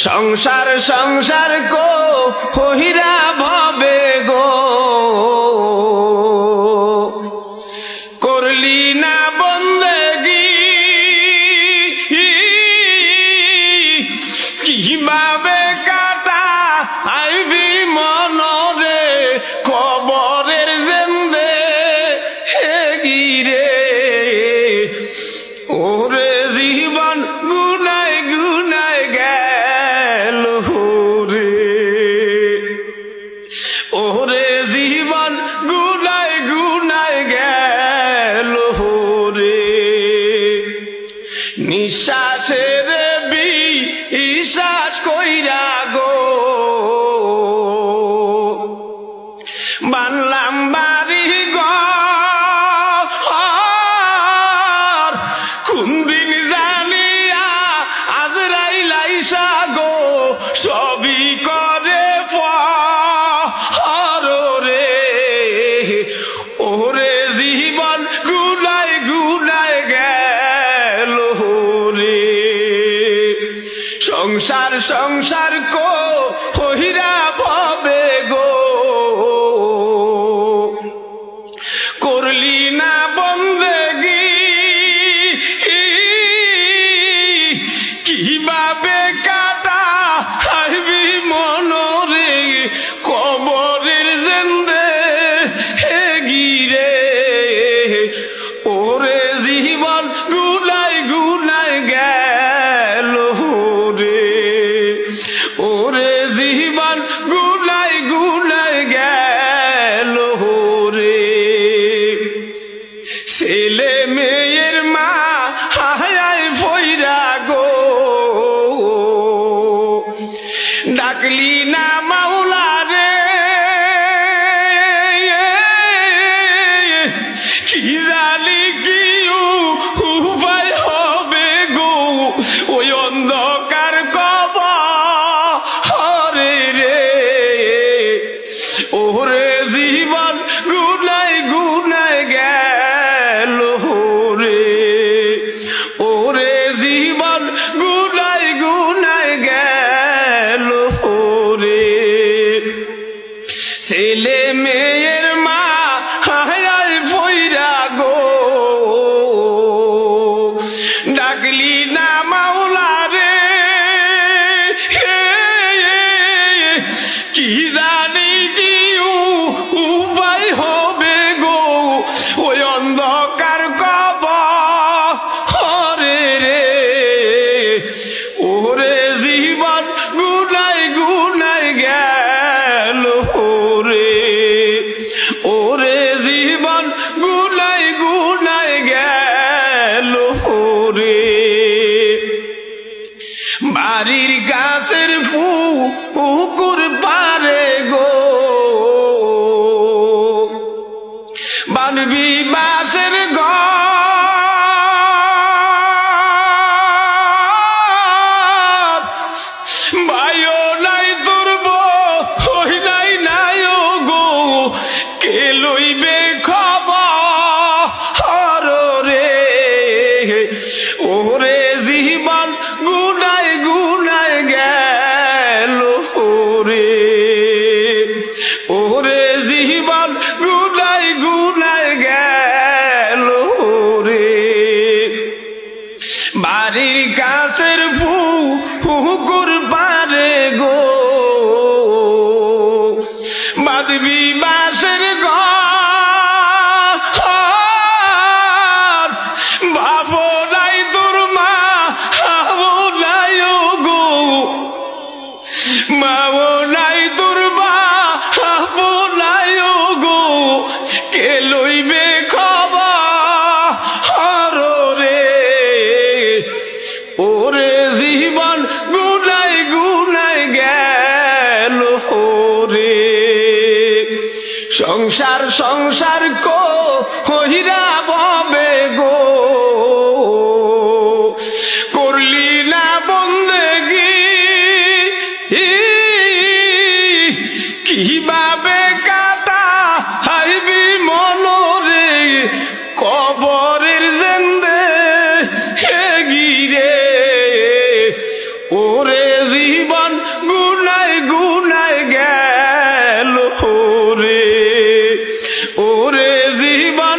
সংসার সংসার কো হইরা ভবে গো করলি না বন্দেগি কিভাবে কাটা আইবি মনরে কবরের জেন্দে হেগিরে ওরে জীবন গুনায় গুনায় গেল রে ওরে জীবন গুনায় গুনায় গেল রে নিঃশ্বাসের বিশ্বাস কইরা গো বানলাম বাড়ি ঘর কোন দিন জানিয়া আজরাইল আইসা গো সবই করে রে ওরে জীবন গুনায় গুনায় গেল রে সংসার সংসার কো হইরা ভবে গো করলি না বন্দেগি কিভাবে কাটা আইবি মনরে কবরের জেন্দে হেগিরে ওরে জীবন গুনায় গুনায় গেল রে ওরে জীবন গুনায় গুনায় গেল রে ছেলে মেয়ের মা হায় ফইরা গো ডাকলি না মাওলা রে কি জানি কি উপায় হবে গো ওই অন্ধকার কবরে রে ওরে জীবন গুনায় গুনায় গেল রে ওরে জীবন গুনায় গুনায় গেল রে ছেলে মেয়ের মা হায় ফইরা গো ডাকলি না মাওলা রে কি জানি কি উপায় হবে গো ওই অন্ধকার কবরে রে ওরে জীবন গুনায় গুনায় গেল রে ওরে জীবন গুনায় গুনায় গেল রে বাড়ির গাছের পুকুর পারে গো বানবি বাসের ঘর ভাইও নাই তোর হই নাই নাই গো কে লইবে খবর রে ওরে জীবন গুনায় গুনায় গেল রে ওরে জীবন গুনায় গুনায় গেল রে বাড়ির কাছের পুকুর পারে গো বাঁধবি বাসের ঘর ভাবো নাই তোর মা হাবো নাই গো মাও নাই তোর মা হাবো নাই গো কে লইবে খবর রে ওরে জীবন গুনায় গুনায় গেল রে সংসার সংসার কো হইরা ভবে গো করলি না বন্দেগি কিভাবে কাটা আইবি মনরে কবরের জেন্দে হেগিরে ওরে জীবন জীবন গুনায় গুনায় গেল রে, ওরে জীবন